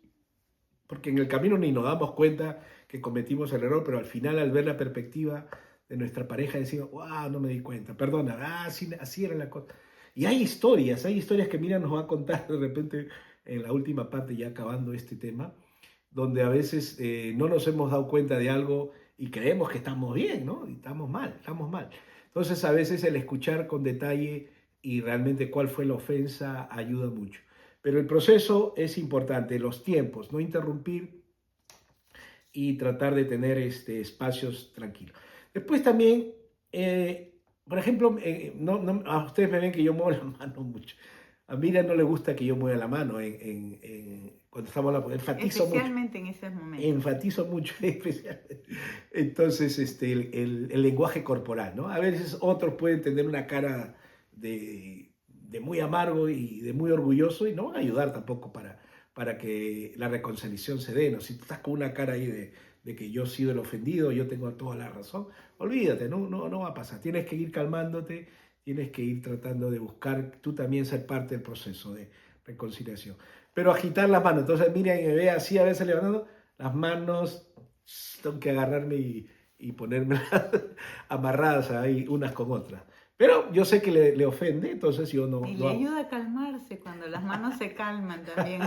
porque en el camino ni nos damos cuenta que cometimos el error, pero al final al ver la perspectiva de nuestra pareja decimos, wow, no me di cuenta, perdona, así era la cosa. Y hay historias que Mira nos va a contar de repente en la última parte, ya acabando este tema, donde a veces no nos hemos dado cuenta de algo y creemos que estamos bien, ¿no? Y estamos mal, estamos mal. Entonces a veces el escuchar con detalle y realmente cuál fue la ofensa ayuda mucho. Pero el proceso es importante, los tiempos, no interrumpir y tratar de tener espacios tranquilos. Después también, por ejemplo, a ustedes me ven que yo muevo la mano mucho. A Mira no le gusta que yo mueva la mano cuando estamos hablando, Especialmente en esos momentos. enfatizo mucho, entonces el lenguaje corporal, ¿no? A veces otros pueden tener una cara de muy amargo y de muy orgulloso y no van a ayudar tampoco para que la reconciliación se dé, ¿no? Si tú estás con una cara ahí de que yo he sido el ofendido, yo tengo toda la razón, olvídate, no va a pasar. Tienes que ir calmándote, tienes que ir tratando de buscar tú también ser parte del proceso de reconciliación. pero agitar las manos. Entonces Miriam me ve así a veces levantando las manos, tengo que agarrarme y ponerme amarradas ahí unas con otras. Pero yo sé que le ofende, entonces yo no, Y no le hago. ayuda a calmarse cuando las manos se calman también.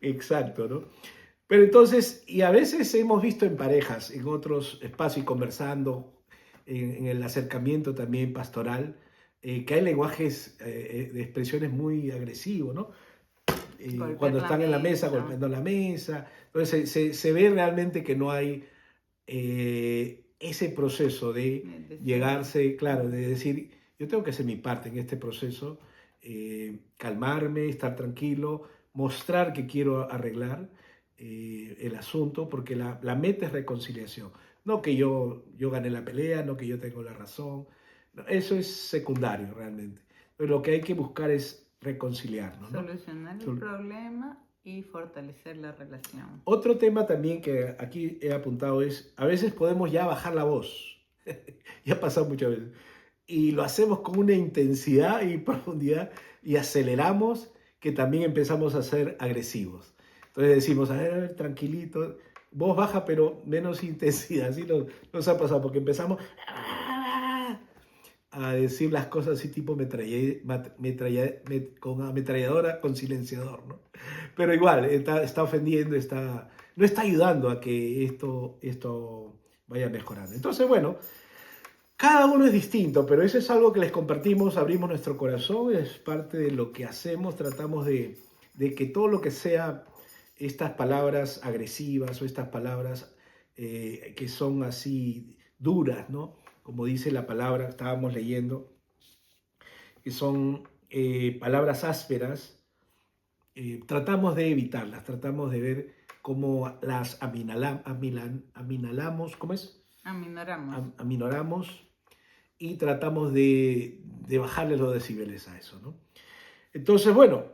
Exacto, ¿no? Pero entonces, y a veces hemos visto en parejas, en otros espacios y conversando, en el acercamiento también pastoral, que hay lenguajes de expresiones muy agresivos, ¿no? Golpear Cuando la están en la mesa, mesa. golpeando la mesa. Entonces se ve realmente que no hay ese proceso de De ceder. llegarse, claro, de decir, yo tengo que hacer mi parte en este proceso, calmarme, estar tranquilo, mostrar que quiero arreglar el asunto, porque la meta es reconciliación. No que yo gané la pelea, no que yo tengo la razón. No, eso es secundario realmente. Pero lo que hay que buscar es reconciliarnos, ¿no? Solucionar el problema y fortalecer la relación. Otro tema también que aquí he apuntado es, a veces podemos ya bajar la voz, ya ha pasado muchas veces, y lo hacemos con una intensidad y profundidad y aceleramos que también empezamos a ser agresivos. Entonces decimos, a ver, tranquilito, voz baja pero menos intensidad, así nos ha pasado, porque empezamos a decir las cosas así tipo con ametralladora con silenciador, ¿no? Pero igual, está ofendiendo, no está ayudando a que esto vaya mejorando. Entonces, bueno, cada uno es distinto, pero eso es algo que les compartimos, abrimos nuestro corazón, es parte de lo que hacemos, tratamos de que todo lo que sea estas palabras agresivas o estas palabras que son así duras, ¿no? Como dice la palabra, estábamos leyendo, que son palabras ásperas, tratamos de evitarlas, tratamos de ver cómo las aminalamos, ¿cómo es? Aminoramos. Aminoramos y tratamos de bajarle los decibeles a eso, ¿no? Entonces, bueno,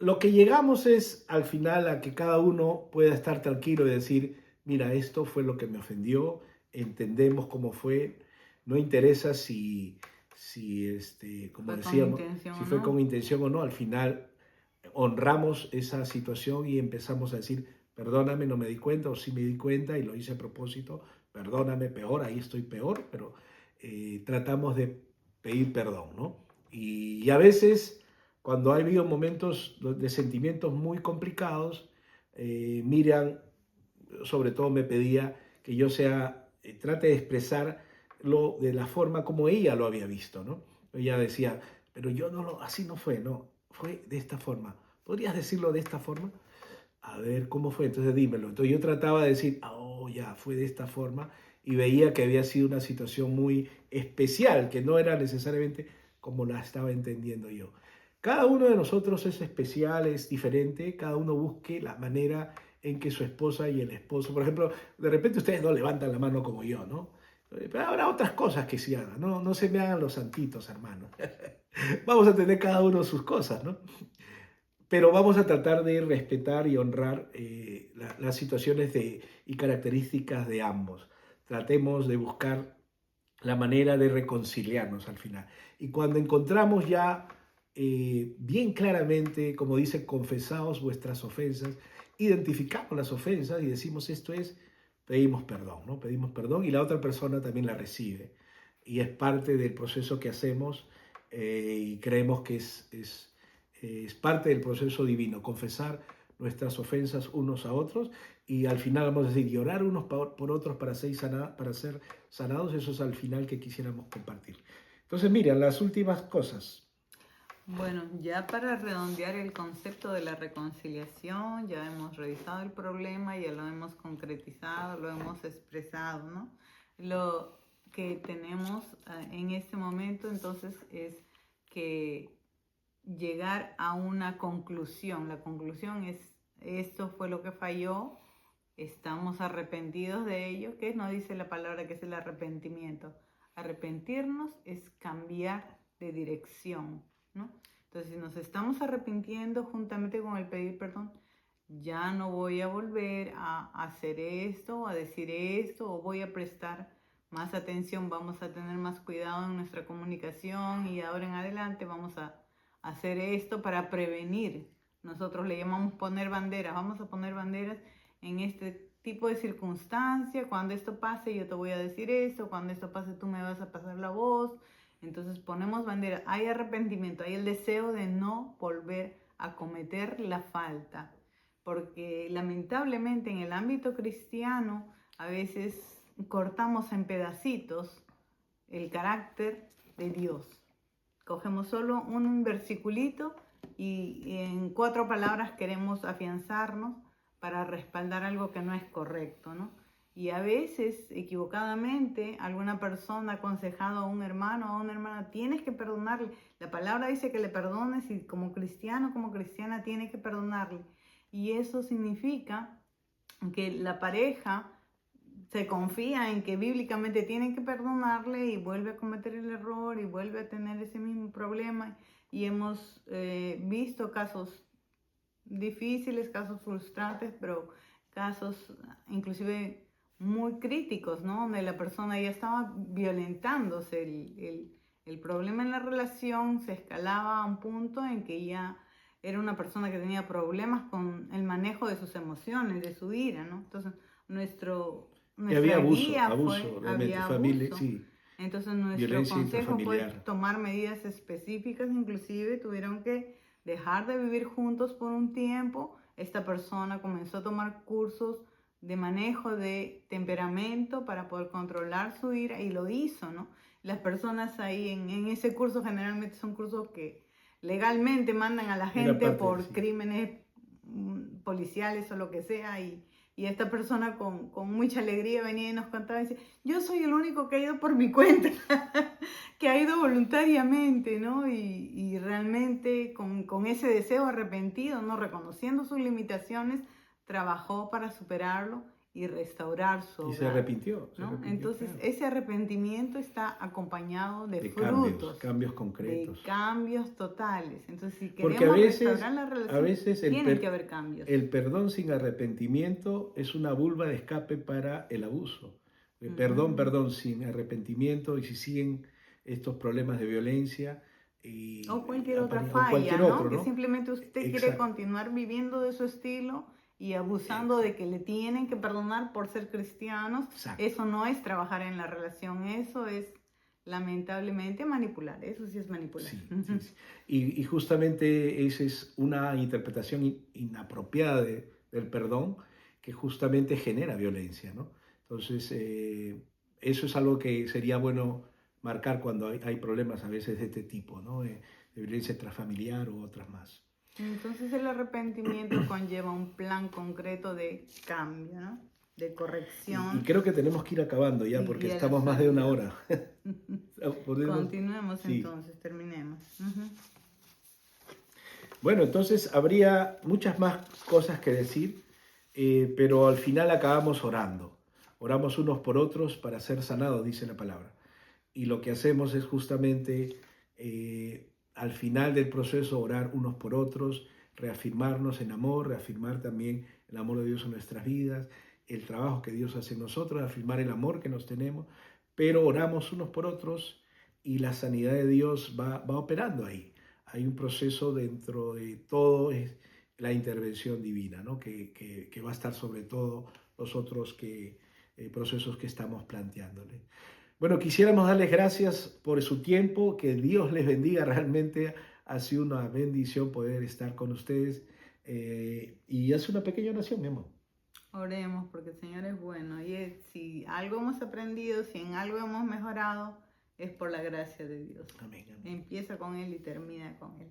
lo que llegamos es al final a que cada uno pueda estar tranquilo y decir, mira, esto fue lo que me ofendió, entendemos cómo fue, no interesa como Fue con decíamos, intención si o fue con no. intención o no, al final honramos esa situación y empezamos a decir, perdóname, no me di cuenta, o sí me di cuenta y lo hice a propósito, perdóname, peor, ahí estoy peor, pero tratamos de pedir perdón, ¿no? Y a veces, cuando ha habido momentos de sentimientos muy complicados, Miriam, sobre todo, me pedía que yo trate de expresarlo de la forma como ella lo había visto, ¿no? Ella decía, pero yo así no fue, no, fue de esta forma. ¿Podrías decirlo de esta forma? A ver, ¿cómo fue? Entonces dímelo. Entonces yo trataba de decir, oh, ya, fue de esta forma, y veía que había sido una situación muy especial, que no era necesariamente como la estaba entendiendo yo. Cada uno de nosotros es especial, es diferente, cada uno busque la manera en que su esposa y el esposo, por ejemplo, de repente ustedes no levantan la mano como yo, ¿no? Pero habrá otras cosas que sí hagan, ¿no? No se me hagan los santitos, hermanos. Vamos a tener cada uno sus cosas, ¿no? Pero vamos a tratar de respetar y honrar las situaciones y características de ambos. Tratemos de buscar la manera de reconciliarnos al final. Y cuando encontramos ya bien claramente, como dice, confesaos vuestras ofensas, identificamos las ofensas y decimos esto es, pedimos perdón, ¿no? Pedimos perdón y la otra persona también la recibe. Y es parte del proceso que hacemos y creemos que es parte del proceso divino, confesar nuestras ofensas unos a otros y al final vamos a decir, y orar unos por otros para ser sanados, eso es al final que quisiéramos compartir. Entonces, Miriam, las últimas cosas. Bueno, ya para redondear el concepto de la reconciliación, ya hemos revisado el problema, ya lo hemos concretizado, lo hemos expresado, ¿no? Lo que tenemos en este momento entonces es que llegar a una conclusión. La conclusión es, esto fue lo que falló, estamos arrepentidos de ello. ¿Qué nos dice la palabra que es el arrepentimiento? Arrepentirnos es cambiar de dirección, ¿no? Entonces, si nos estamos arrepintiendo juntamente con el pedir perdón, ya no voy a volver a hacer esto, a decir esto, o voy a prestar más atención, vamos a tener más cuidado en nuestra comunicación y ahora en adelante vamos a hacer esto para prevenir nosotros le llamamos poner banderas. Vamos a poner banderas en este tipo de circunstancia. Cuando esto pase, yo te voy a decir esto. Cuando esto pase, tú me vas a pasar la voz. Entonces ponemos banderas. Hay arrepentimiento, hay el deseo de no volver a cometer la falta. Porque lamentablemente en el ámbito cristiano a veces cortamos en pedacitos el carácter de Dios. Cogemos solo un versiculito y en 4 palabras queremos afianzarnos para respaldar algo que no es correcto, ¿no? Y a veces, equivocadamente, alguna persona ha aconsejado a un hermano o a una hermana, tienes que perdonarle. La palabra dice que le perdones y como cristiano, como cristiana, tienes que perdonarle. Y eso significa que la pareja se confía en que bíblicamente tienen que perdonarle y vuelve a cometer el error y vuelve a tener ese mismo problema. Y hemos visto casos difíciles, casos frustrantes, pero casos inclusive muy críticos, ¿no? Donde la persona ya estaba violentándose. El problema en la relación se escalaba a un punto en que ya era una persona que tenía problemas con el manejo de sus emociones, de su ira, ¿no? Entonces, Y había nuestra guía abuso, realmente, había familia, abuso. sí, Entonces, nuestro violencia consejo fue intrafamiliar. tomar medidas específicas, inclusive tuvieron que dejar de vivir juntos por un tiempo. Esta persona comenzó a tomar cursos de manejo de temperamento para poder controlar su ira y lo hizo, ¿no? Las personas ahí en ese curso generalmente son cursos que legalmente mandan a la Era gente parte, por sí. crímenes policiales o lo que sea y esta persona con mucha alegría venía y nos contaba y decía, yo soy el único que ha ido por mi cuenta, que ha ido voluntariamente, ¿no? Y realmente con ese deseo arrepentido, ¿no? Reconociendo sus limitaciones, trabajó para superarlo y restaurar su Y hogar, se ¿no? arrepintió, Entonces, claro. ese arrepentimiento está acompañado de De frutos, cambios de concretos. cambios totales. Entonces, si Porque a queremos veces, restaurar la a relación, veces tienen que haber cambios. el perdón sin arrepentimiento es una vulva de escape para el abuso. Ujú. Perdón sin arrepentimiento y si siguen estos problemas de violencia O cualquier otra o falla, cualquier ¿no? otro, Que ¿no? simplemente usted quiere Exacto, continuar viviendo de su estilo y abusando de exacto, que le tienen que perdonar por ser cristianos. exacto. Eso no es trabajar en la relación, eso es lamentablemente manipular. Eso sí es manipular. Sí, sí, sí. Y justamente esa es una interpretación inapropiada del perdón que justamente genera violencia, ¿no? Entonces, eso es algo que sería bueno marcar cuando hay problemas a veces de este tipo, ¿no? De violencia intrafamiliar u otras más. Entonces el arrepentimiento conlleva un plan concreto de cambio, ¿no? De Y corrección creo que tenemos que ir acabando ya y porque guía a la estamos más de una santidad. hora. Podemos, Continuemos sí. entonces, terminemos. Ujú. Bueno, entonces habría muchas más cosas que decir, pero al final acabamos orando. Oramos unos por otros para ser sanados, dice la palabra. Y lo que hacemos es justamente al final del proceso orar unos por otros, reafirmarnos en amor, reafirmar también el amor de Dios en nuestras vidas, el trabajo que Dios hace en nosotros, afirmar el amor que nos tenemos, pero oramos unos por otros y la sanidad de Dios va operando ahí. Hay un proceso dentro de todo, es la intervención divina, ¿no? que va a estar sobre todo los otros procesos que estamos planteándole. Bueno, quisiéramos darles gracias por su tiempo, que Dios les bendiga, realmente ha sido una bendición poder estar con ustedes y hace una pequeña oración, mi amor. Oremos porque el Señor es bueno y si algo hemos aprendido, si en algo hemos mejorado, es por la gracia de Dios. Amén, amén. Empieza con Él y termina con Él.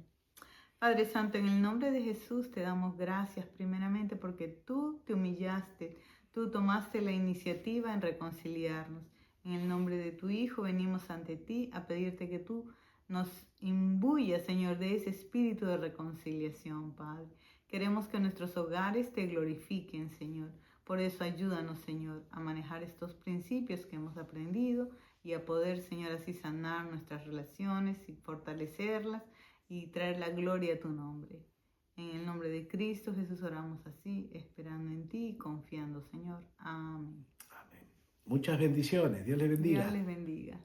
Padre Santo, en el nombre de Jesús te damos gracias primeramente porque tú te humillaste, tú tomaste la iniciativa en reconciliarnos. En el nombre de tu Hijo venimos ante ti a pedirte que tú nos imbuyas, Señor, de ese espíritu de reconciliación, Padre. Queremos que nuestros hogares te glorifiquen, Señor. Por eso ayúdanos, Señor, a manejar estos principios que hemos aprendido y a poder, Señor, así sanar nuestras relaciones y fortalecerlas y traer la gloria a tu nombre. En el nombre de Cristo Jesús oramos así, esperando en ti y confiando, Señor. Amén. Amén. Muchas bendiciones, Dios les Dios bendiga. les bendiga.